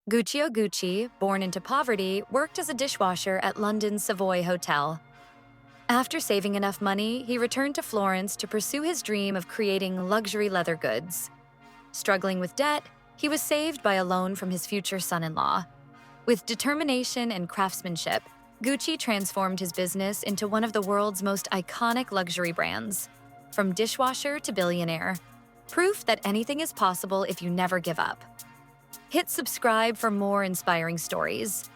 Guccio Gucci, born into poverty, worked as a dishwasher at London's Savoy Hotel. After saving enough money, he returned to Florence to pursue his dream of creating luxury leather goods. Struggling with debt, he was saved by a loan from his future son-in-law. With determination and craftsmanship, Gucci transformed his business into one of the world's most iconic luxury brands. From dishwasher to billionaire. Proof that anything is possible if you never give up. Hit subscribe for more inspiring stories.